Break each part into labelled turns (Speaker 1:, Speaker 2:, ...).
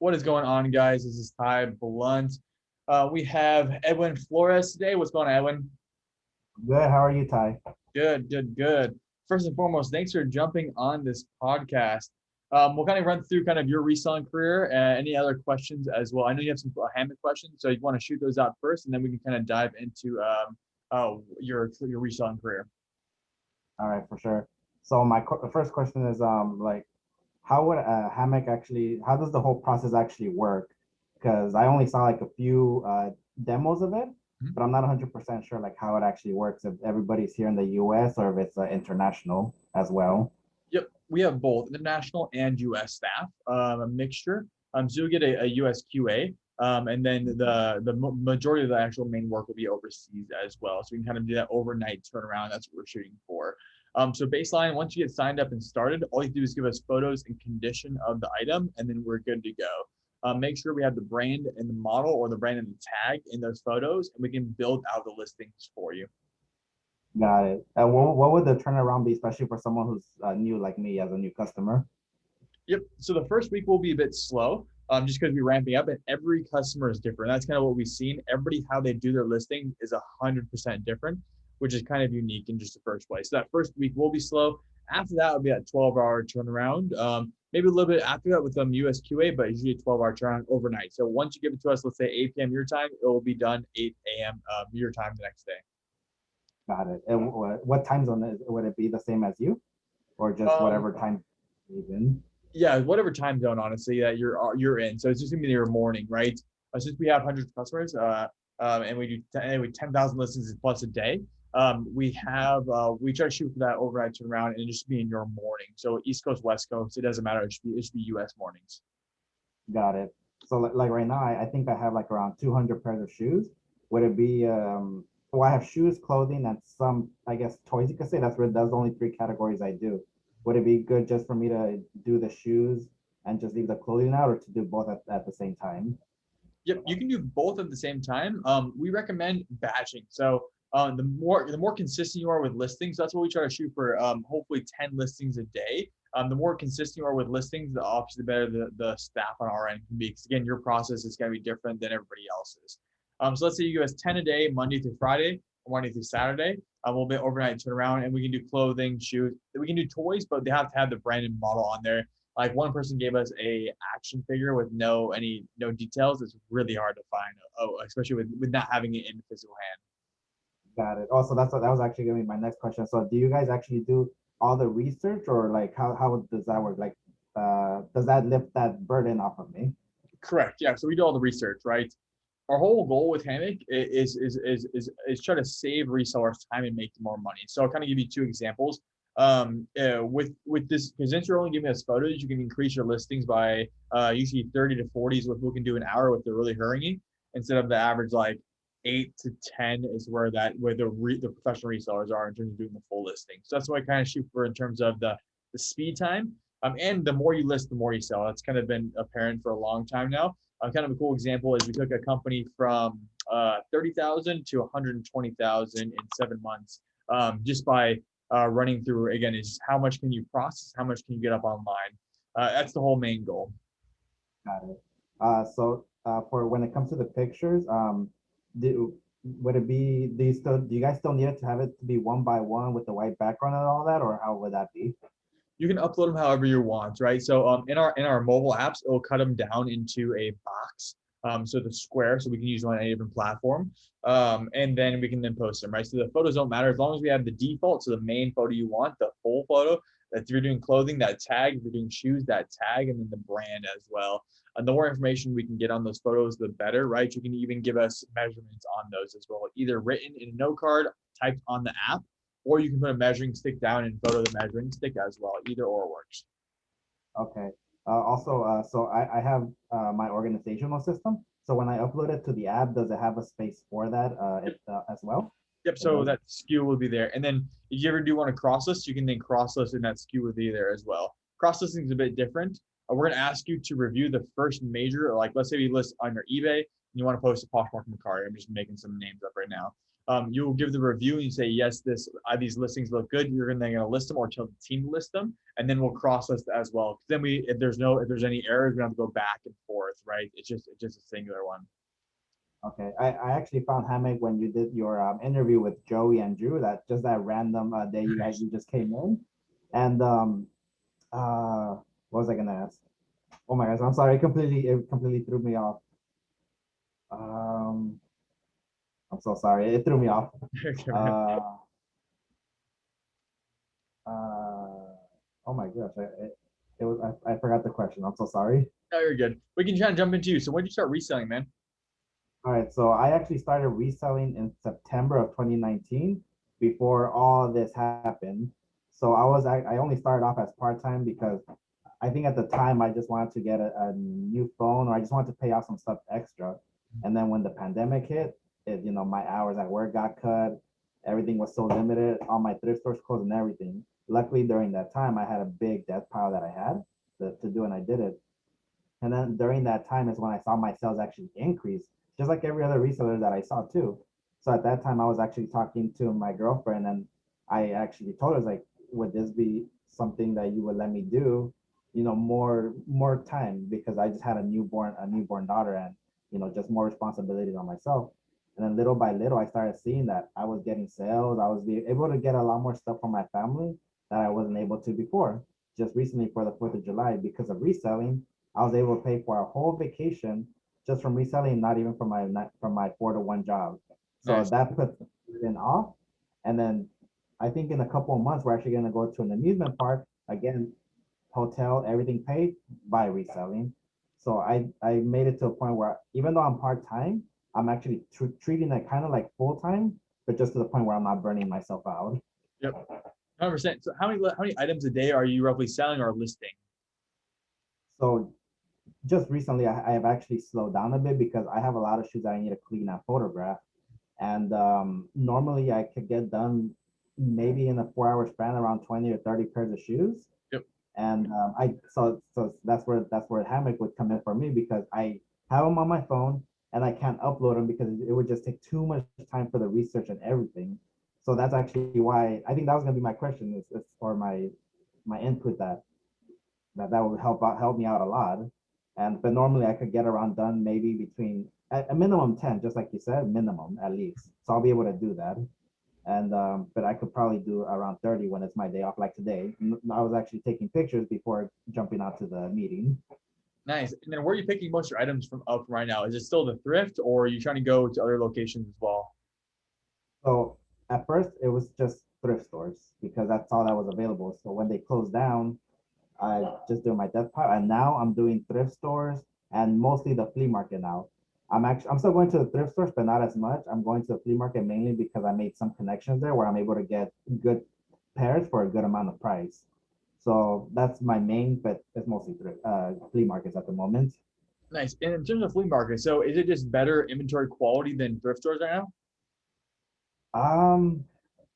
Speaker 1: What is going on, guys? This is Ty Blunt. We have Edwin Flores today. What's going on, Edwin?
Speaker 2: Good. How are you, Ty?
Speaker 1: Good, good, good. First and foremost, thanks for jumping on this podcast. We'll kind of run through kind of your reselling career and any other questions as well. I know you have some Hammoq questions, so you want to shoot those out first, and then we can kind of dive into your reselling career.
Speaker 2: All right, for sure. So my first question is like, how would a hammock actually? How does the whole process actually work? Because I only saw like a few demos of it,
Speaker 1: Mhm.
Speaker 2: but I'm not 100% sure like how it actually works. If everybody's here in the U.S. or if it's international as well.
Speaker 1: Yep, we have both international and U.S. staff, a mixture. So you'll get a U.S. QA, and then the majority of the actual main work will be overseas as well. So we can kind of do that overnight turnaround. That's what we're shooting for. So baseline, once you get signed up and started, all you do is give us photos and condition of the item, and then we're good to go. Make sure we have the brand and the model or the brand and the tag in those photos, and we can build out the listings for you.
Speaker 2: Got it. What would the turnaround be, especially for someone who's new like me as a new customer?
Speaker 1: Yep. So the first week will be a bit slow, just because we're ramping up, and every customer is different. That's kind of what we've seen. Everybody, how they do their listing is 100% different, which is kind of unique in just the first place. So that first week will be slow. After that, it'll be a 12-hour turnaround. Maybe a little bit after that with US QA, but usually a 12-hour turnaround overnight. So once you give it to us, let's say 8 p.m. your time, it will be done 8 a.m. Your time the next day.
Speaker 2: Got it. And what time zone would it be the same as you, or just
Speaker 1: Um,
Speaker 2: whatever time even?
Speaker 1: yeah, whatever time zone, honestly, that you're in. So it's just gonna be your morning, right? Since we have hundreds of customers, and we do 10,000 listings plus a day, we try to shoot for that overnight turnaround and just be in your morning. So East Coast, West Coast, it doesn't matter. It should be US mornings.
Speaker 2: Got it. So like right now, I think I have like around 200 pairs of shoes. Would it be well, I have shoes, clothing, and some, I guess, toys. You could say that's the only three categories I do. Would it be good just for me to do the shoes and just leave the clothing out, or to do both at the same time?
Speaker 1: Yep, you can do both at the same time. We recommend batching. So the more consistent you are with listings, that's what we try to shoot for. Hopefully 10 listings a day. The more consistent you are with listings, the obviously the better the staff on our end can be. Because again, your process is going to be different than everybody else's. So let's say you give us 10 a day, Monday through Friday, or Monday through Saturday. We'll be overnight turnaround, and we can do clothing, shoes. We can do toys, but they have to have the brand and model on there. Like one person gave us a action figure with no details. It's really hard to find. Oh, especially with not having it in physical hand.
Speaker 2: Got it. Also, that was actually gonna be my next question. So, do you guys actually do all the research, or like how does that work? Like, does that lift that burden off of me?
Speaker 1: Correct. Yeah. So we do all the research, right? Our whole goal with Hammock is try to save resellers time and make more money. So I'll kind of give you two examples. With this, because since you're only giving us photos, you can increase your listings by usually 30 to 40 is what people can do an hour if they're really hurrying, instead of the average like 8 to 10 is where the professional resellers are in terms of doing the full listing. So that's what I kind of shoot for in terms of the speed time. And the more you list, the more you sell. That's kind of been apparent for a long time now. Kind of a cool example is we took a company from 30,000 to 120,000 in 7 months, just by running through, again, is how much can you process, how much can you get up online. That's the whole main goal.
Speaker 2: Got it. For when it comes to the pictures, do would it be do you guys still need it to have it to be one by one with the white background and all that, or how would that be?
Speaker 1: You can upload them however you want, right? So in our mobile apps, it will cut them down into a box. So the square, so we can use it on any different platform. And then we can then post them, right? So the photos don't matter as long as we have the default, so the main photo you want, the full photo. If you're doing clothing, that tag. If you're doing shoes, that tag, and then the brand as well. And the more information we can get on those photos, the better, right? You can even give us measurements on those as well, either written in a note card, typed on the app, or you can put a measuring stick down and photo the measuring stick as well. Either or works.
Speaker 2: Okay. Also, so I have my organizational system. So when I upload it to the app, does it have a space for that as well?
Speaker 1: Yep.
Speaker 2: It
Speaker 1: So
Speaker 2: does.
Speaker 1: that SKU will be there. And then if you ever do want to cross list, you can then cross list and that SKU will be there as well. Cross listing is a bit different. We're going to ask you to review the first major, like let's say you list on your eBay and you want to post a Poshmark Macari. I'm just making some names up right now. You'll give the review and you say, yes, these listings look good. You're gonna list them or tell the team to list them, and then we'll cross list as well. Because then if there's any errors, we have to go back and forth, right? It's just a singular one.
Speaker 2: Okay, I actually found Hammock when you did your interview with Joey and Drew, that just that random day you just came in. And what was I gonna ask? Oh my gosh, I'm sorry, it completely threw me off. Um, I'm so sorry, it threw me off. Uh, oh my gosh, I forgot the question. I'm so sorry.
Speaker 1: No, you're good. We can try and jump into you. So when did you start reselling, man?
Speaker 2: All right, so I actually started reselling in September of 2019 before all this happened. So I only started off as part-time because I think at the time I just wanted to get a new phone, or I just wanted to pay off some stuff extra. And then when the pandemic hit, my hours at work got cut. Everything was so limited. All my thrift stores closed and everything. Luckily, during that time, I had a big debt pile that I had to do, and I did it. And then during that time is when I saw my sales actually increase, just like every other reseller that I saw too. So at that time, I was actually talking to my girlfriend, and I actually told her, like, would this be something that you would let me do, more time, because I just had a newborn daughter, and just more responsibilities on myself. And then little by little, I started seeing that I was getting sales. I was able to get a lot more stuff from my family that I wasn't able to before. Just recently for the 4th of July, because of reselling, I was able to pay for a whole vacation just from reselling, not even from my 4-to-1 job. So
Speaker 1: Nice.
Speaker 2: that puts it off. And then I think in a couple of months, we're actually going to go to an amusement park again, hotel, everything paid by reselling. So I made it to a point where even though I'm part-time, I'm actually treating it kind of like full-time, but just to the point where I'm not burning myself out.
Speaker 1: Yep. 100%. So how many items a day are you roughly selling or listing?
Speaker 2: So just recently, I have actually slowed down a bit because I have a lot of shoes that I need to clean and photograph. And normally I could get done maybe in a 4-hour span around 20 or 30 pairs of shoes.
Speaker 1: Yep.
Speaker 2: And so that's where Hammock would come in for me, because I have them on my phone and I can't upload them because it would just take too much time for the research and everything. So that's actually why I think that was gonna be my question, is or my input, that would help me out a lot. But normally I could get around done maybe between a minimum 10, just like you said, minimum at least. So I'll be able to do that. And but I could probably do around 30 when it's my day off, like today. I was actually taking pictures before jumping out to the meeting.
Speaker 1: Nice. And then where are you picking most of your items from up right now? Is it still the thrift, or are you trying to go to other locations as well?
Speaker 2: So at first it was just thrift stores because that's all that was available. So when they closed down, I just doing my death pile, and now I'm doing thrift stores and mostly the flea market now. I'm still going to the thrift stores, but not as much. I'm going to the flea market mainly because I made some connections there where I'm able to get good pairs for a good amount of price. So that's my main, but it's mostly flea markets at the moment.
Speaker 1: Nice. And in terms of flea market, so is it just better inventory quality than thrift stores right now?
Speaker 2: Um,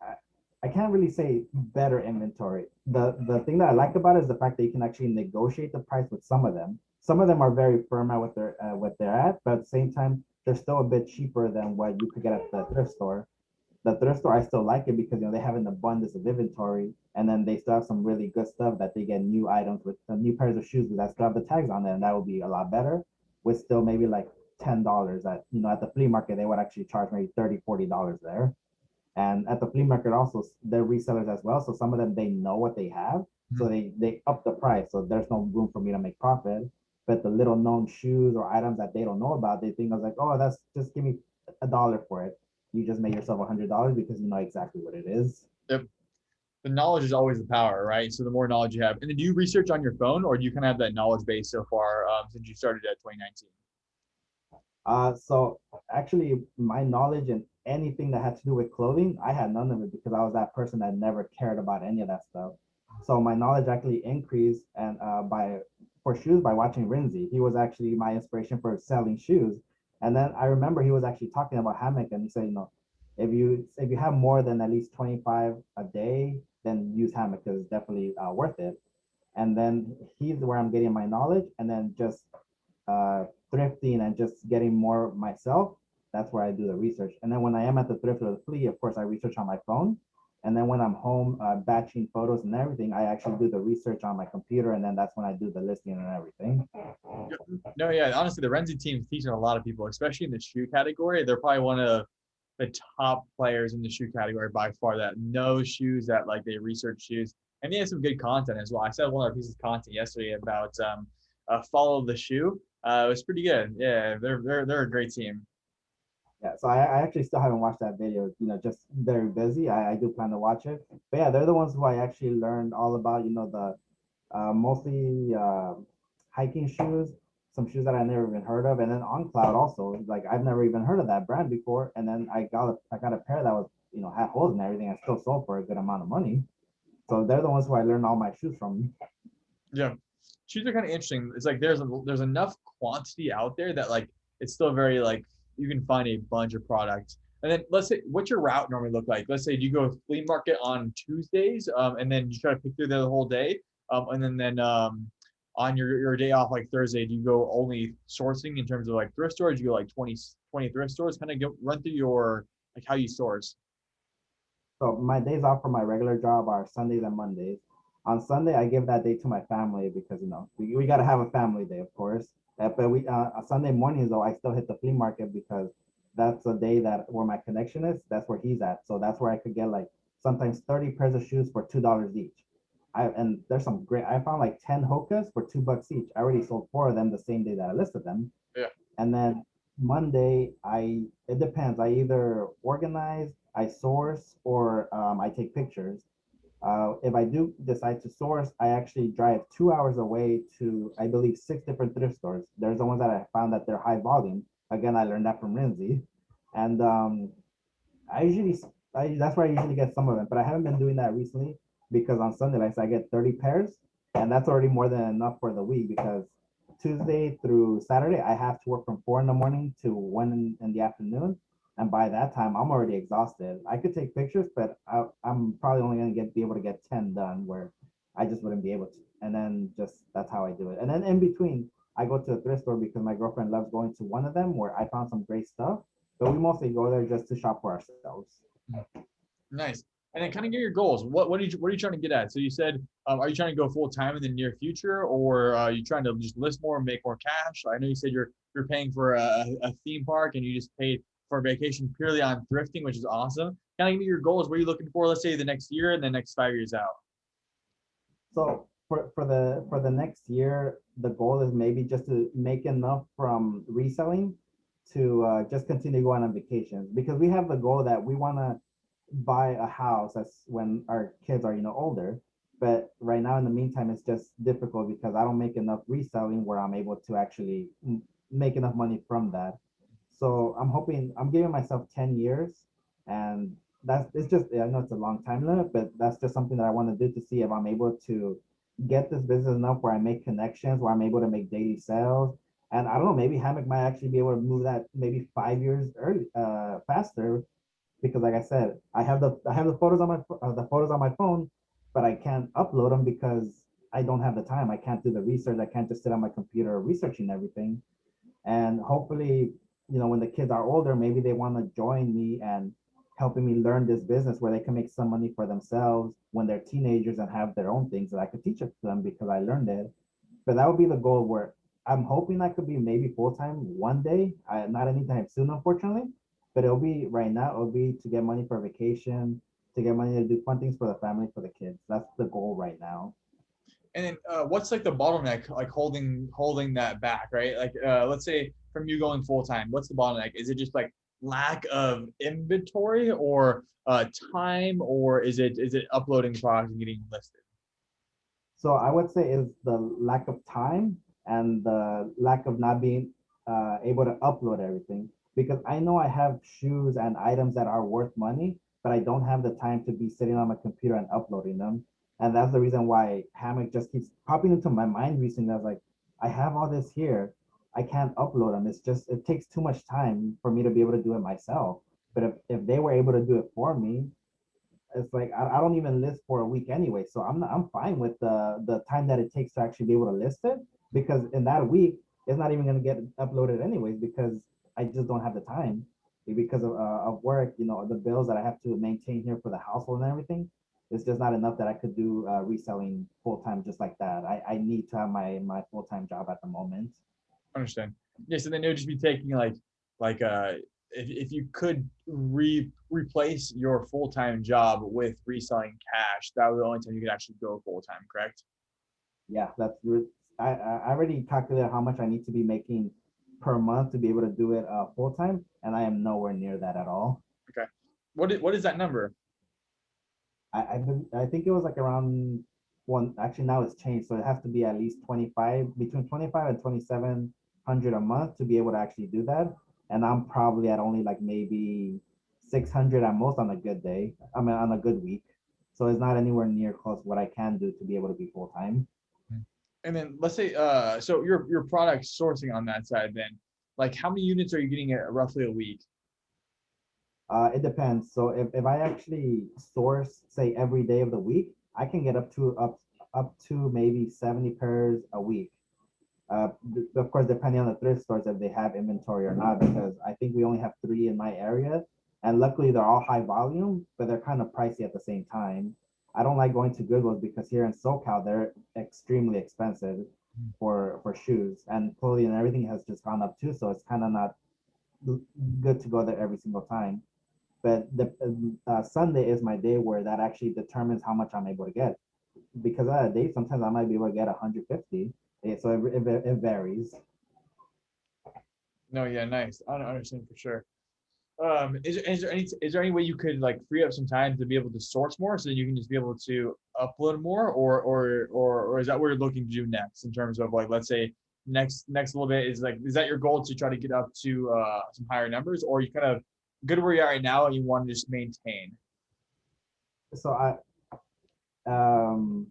Speaker 2: I, I can't really say better inventory. The thing that I like about it is the fact that you can actually negotiate the price with some of them. Some of them are very firm at what they're at, but at the same time, they're still a bit cheaper than what you could get at the thrift store. The thrift store, I still like it because they have an abundance of inventory, and then they still have some really good stuff that they get new items with new pairs of shoes that still have the tags on them, and that would be a lot better. With still maybe like $10 at the flea market, they would actually charge maybe $30-$40 there. And at the flea market also, they're resellers as well. So some of them, they know what they have. So they up the price. So there's no room for me to make profit. But the little known shoes or items that they don't know about, they think I was like, oh, that's just give me $1 for it. You just made yourself $100 because you know exactly what it is.
Speaker 1: Yep. The knowledge is always the power, right? So the more knowledge you have, and then do you research on your phone, or do you kind of have that knowledge base so far since you started at 2019?
Speaker 2: So actually, my knowledge and anything that had to do with clothing, I had none of it because I was that person that never cared about any of that stuff. So my knowledge actually increased, and by for shoes by watching Rinzi. He was actually my inspiration for selling shoes. And then I remember he was actually talking about Hammock, and he said, if you have more than at least 25 a day, then use Hammock because it's definitely worth it. And then he's where I'm getting my knowledge, and then just thrifting and just getting more myself. that's where I do the research. And then when I am at the thrift or the flea, of course, I research on my phone. And then when I'm home batching photos and everything, I actually do the research on my computer. And then that's when I do the listing and everything.
Speaker 1: No, yeah, honestly, the Renzi team's teaching a lot of people, especially in the shoe category. They're probably one of the top players in the shoe category by far that know shoes, that like they research shoes, and they have some good content as well. I saw one of our pieces of content yesterday about follow the shoe. It was pretty good. Yeah, they're a great team.
Speaker 2: Yeah, so I actually still haven't watched that video, just very busy. I do plan to watch it. But yeah, they're the ones who I actually learned all about, the mostly hiking shoes, some shoes that I never even heard of, and then on Cloud also, like I've never even heard of that brand before, and then I got a pair that was half holes and everything. I still sold for a good amount of money. So they're the ones who I learned all my shoes from.
Speaker 1: Yeah, shoes are kind of interesting. It's like there's enough quantity out there that like it's still very like you can find a bunch of products. And then let's say, what's your route normally look like? Let's say, do you go flea market on Tuesdays, and then you try to pick through there the whole day, and then on your day off like Thursday, do you go only sourcing in terms of like thrift stores? Do you go like 20 thrift stores? Kind of run through your like how you source.
Speaker 2: So my days off from my regular job are Sundays and Mondays. On Sunday, I give that day to my family because we got to have a family day, of course. But we Sunday mornings though, I still hit the flea market because that's the day that where my connection is. That's where he's at. So that's where I could get like sometimes 30 pairs of shoes for $2 each. And there's some great. I found like 10 Hokas for $2 each. I already sold 4 of them the same day that I listed them.
Speaker 1: Yeah.
Speaker 2: And then Monday, it depends. I either organize, I source, or I take pictures. If I do decide to source, I actually drive 2 hours away to, I believe, 6 different thrift stores. There's the ones that I found that they're high volume. Again, I learned that from Lindsay. And I usually, that's where I usually get some of it, but I haven't been doing that recently because on Sunday, like I get 30 pairs, and that's already more than enough for the week because Tuesday through Saturday, I have to work from 4 in the morning to 1 in the afternoon. And by that time, I'm already exhausted. I could take pictures, but I'm probably only going to be able to get 10 done where I just wouldn't be able to. And then just that's how I do it. And then in between, I go to a thrift store because my girlfriend loves going to one of them where I found some great stuff. But we mostly go there just to shop for ourselves.
Speaker 1: Nice. And then kind of get your goals. What are you trying to get at? So you said, are you trying to go full time in the near future, or are you trying to just list more and make more cash? I know you said you're paying for a theme park and you just paid for a vacation purely on thrifting, which is awesome. Kind of give me your goals. What are you looking for? Let's say the next year and the next 5 years out.
Speaker 2: So for the next year, the goal is maybe just to make enough from reselling to just continue going on vacations because we have the goal that we want to buy a house as when our kids are older. But right now in the meantime it's just difficult because I don't make enough reselling where I'm able to actually make enough money from that. So I'm giving myself 10 years, and that's it's just I know it's a long time limit, but that's just something that I want to do to see if I'm able to get this business enough where I make connections, where I'm able to make daily sales. And I don't know, maybe Hammock might actually be able to move that maybe 5 years early, faster, because like I said, I have the photos on my phone, but I can't upload them because I don't have the time. I can't do the research. I can't just sit on my computer researching everything. And hopefully, when the kids are older, maybe they want to join me and helping me learn this business where they can make some money for themselves when they're teenagers and have their own things that I could teach it to them because I learned it. But that would be the goal where I'm hoping I could be maybe full time one day. Not anytime soon, unfortunately. But it'll be right now. It'll be to get money for vacation, to get money to do fun things for the family, for the kids. That's the goal right now.
Speaker 1: And then what's like the bottleneck, like holding that back, right? Like let's say from you going full time, what's the bottleneck? Is it just like lack of inventory or time, or is it uploading products and getting listed?
Speaker 2: So I would say is the lack of time and the lack of not being able to upload everything because I know I have shoes and items that are worth money, but I don't have the time to be sitting on my computer and uploading them. And that's the reason why Hammock just keeps popping into my mind recently. I was like, I have all this here. I can't upload them. It's just, it takes too much time for me to be able to do it myself. But if they were able to do it for me, it's like I don't even list for a week anyway. So I'm fine with the time that it takes to actually be able to list it because in that week it's not even gonna get uploaded anyways because I just don't have the time. because of work, the bills that I have to maintain here for the household and everything. It's just not enough that I could do reselling full time just like that. I need to have my full time job at the moment.
Speaker 1: Understand. Yeah, so then it would just be taking like if you could replace your full-time job with reselling cash, that was the only time you could actually go full-time, correct?
Speaker 2: Yeah, I already calculated how much I need to be making per month to be able to do it full time, and I am nowhere near that at all.
Speaker 1: Okay. What is that number?
Speaker 2: I think it was like around one. Actually, now it's changed, so it has to be at least 25, between 25 and 2,700 a month to be able to actually do that. And I'm probably at only like maybe 600 at most on a good day. I mean, on a good week. So it's not anywhere near close what I can do to be able to be full time.
Speaker 1: And then let's say so your product sourcing on that side then, like how many units are you getting roughly a week?
Speaker 2: It depends. So if I actually source, say every day of the week, I can get up to maybe 70 pairs a week. Of course, depending on the thrift stores if they have inventory or not, because I think we only have three in my area, and luckily they're all high volume, but they're kind of pricey at the same time. I don't like going to Goodwills because here in SoCal they're extremely expensive for shoes, and clothing and everything has just gone up too, so it's kind of not good to go there every single time. But the Sunday is my day where that actually determines how much I'm able to get. Because on a day, sometimes I might be able to get 150. So it varies.
Speaker 1: No, yeah, nice. I don't understand for sure. Is there any way you could like free up some time to be able to source more so that you can just be able to upload more, or is that what you're looking to do next in terms of like let's say next little bit is that your goal to try to get up to some higher numbers, or you kind of good where you're at right now and you want to just maintain?
Speaker 2: So um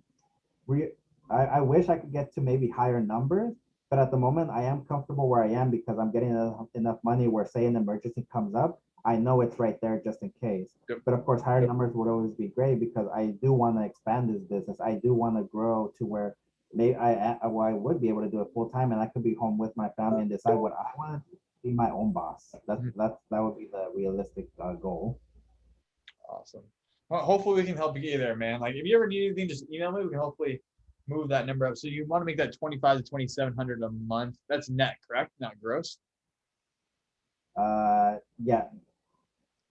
Speaker 2: we I wish I could get to maybe higher numbers, but at the moment I am comfortable where I am because I'm getting enough money where say an emergency comes up, I know it's right there just in case.
Speaker 1: Yep.
Speaker 2: But of course, higher numbers would always be great because I do want to expand this business. I do want to grow to where maybe I would be able to do it full time and I could be home with my family and decide what I want to be my own boss.
Speaker 1: Mhm.
Speaker 2: That would be the realistic goal.
Speaker 1: Awesome. Well, hopefully we can help you get there, man. Like if you ever need anything, just email me. We can hopefully move that number up. So you want to make that 25 to 2,700 a month. That's net, correct? Not gross.
Speaker 2: Yeah,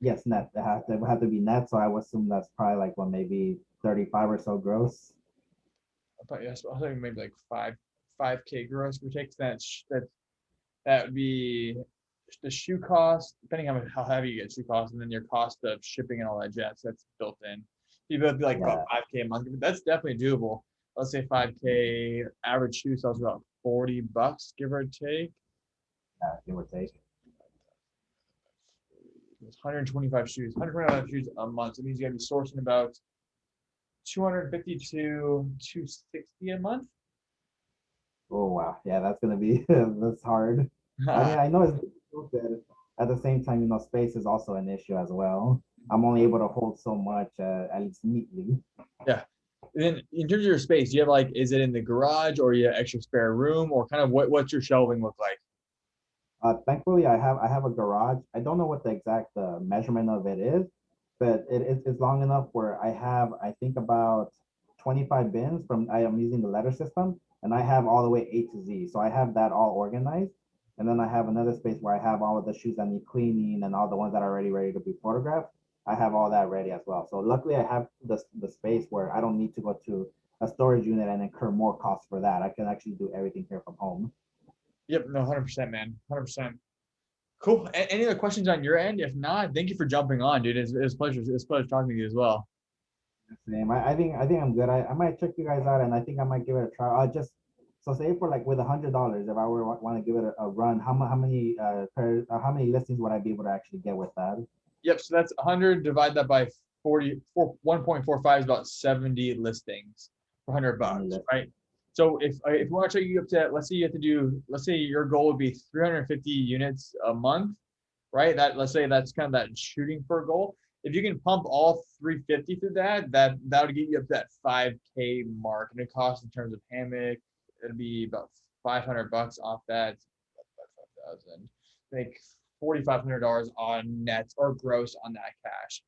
Speaker 2: yes, net. It would have to be net. So I would assume that's probably like what maybe 35 or so gross.
Speaker 1: Yes, I think maybe like five K gross. We take that would be the shoe cost, depending on how heavy you get shoe cost, and then your cost of shipping and all that jazz that's built in. People would be like about
Speaker 2: Yeah,
Speaker 1: 5K a month. That's definitely doable. Let's say 5K average shoe sells about $40, give or take.
Speaker 2: yeah, give or take.
Speaker 1: It's 125 shoes, 125 shoes a month. So it means you gotta be sourcing about 250 to 260 a month.
Speaker 2: Oh wow, yeah, that's gonna be that's hard. I mean, I know it's difficult, but at the same time, space is also an issue as well. I'm only able to hold so much, at least neatly.
Speaker 1: Yeah. And then in terms of your space, do you have like, is it in the garage or you have extra spare room, or kind of what's your shelving look like?
Speaker 2: Thankfully, I have a garage. I don't know what the exact measurement of it is, but it's long enough where I think about 25 bins from I am using the letter system, and I have all the way A to Z. So I have that all organized, and then I have another space where I have all of the shoes that need cleaning and all the ones that are already ready to be photographed. I have all that ready as well. So luckily, I have the space where I don't need to go to a storage unit and incur more costs for that. I can actually do everything here from home.
Speaker 1: Yep, no, 100%, man. 100%. Cool. Any other questions on your end? If not, thank you for jumping on, dude. It's a pleasure. It's a pleasure talking to you as well.
Speaker 2: Same. I think I'm good. I might check you guys out, and I think I might give it a try. Just so say for like with $100, if I were want to give it a run, how many listings would I be able to actually get with that?
Speaker 1: Yep. So that's 100. Divide that by 1.45 is about 70 listings for70 $100,
Speaker 2: listings.
Speaker 1: right? So if you want to take you up to, let's say you have to do, let's say your goal would be 350 units a month, right? That let's say that's kind of that shooting for a goal. If you can pump all 350 through that would get you up to that 5K mark, and it costs in terms of hammock, it'd be about $500 off that. 5,000. Make $4,500 on net or gross on that cash.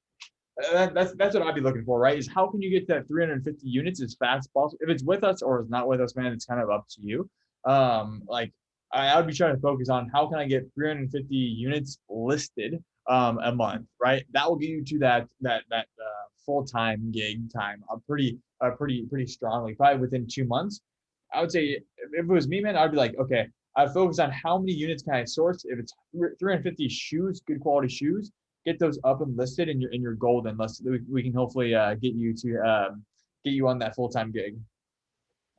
Speaker 1: That's what I'd be looking for, right? Is how can you get that 350 units as fast as possible? If it's with us or it's not with us, man, it's kind of up to you. Like I would be trying to focus on how can I get 350 units listed a month, right? That will get you to that full-time gig time pretty strongly, probably within 2 months. I would say if it was me, man, I'd be like, okay, I'd focus on how many units can I source. If it's 350 shoes, good quality shoes, get those up and listed, and you're golden. We can hopefully get you on that full-time gig.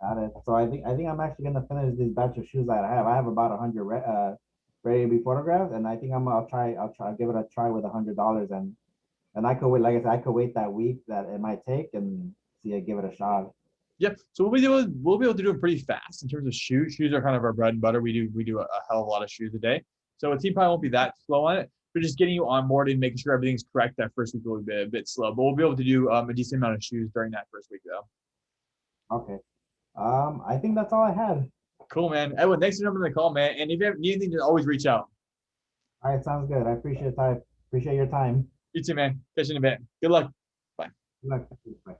Speaker 2: Got it. So I think I'm actually gonna finish this batch of shoes that I have. I have about 100 ready to be photographed, and I think I'll give it a try with $100, and I could wait. Like I said, I could wait that week that it might take and see I give it a shot.
Speaker 1: Yep. So we'll be able to do it pretty fast in terms of shoes. Shoes are kind of our bread and butter. We do a hell of a lot of shoes a day. So a team probably won't be that slow on it. But just getting you onboarded, making sure everything's correct that first week will be a bit slow. But we'll be able to do a decent amount of shoes during that first week though.
Speaker 2: Okay. I think that's all I had.
Speaker 1: Cool, man. Edwin, thanks for jumping on the call, man. And if you need anything, just always reach out.
Speaker 2: All right, sounds good. I appreciate your time.
Speaker 1: You too, man. Catch you in a bit. Good luck. Bye.
Speaker 2: Good luck. Bye.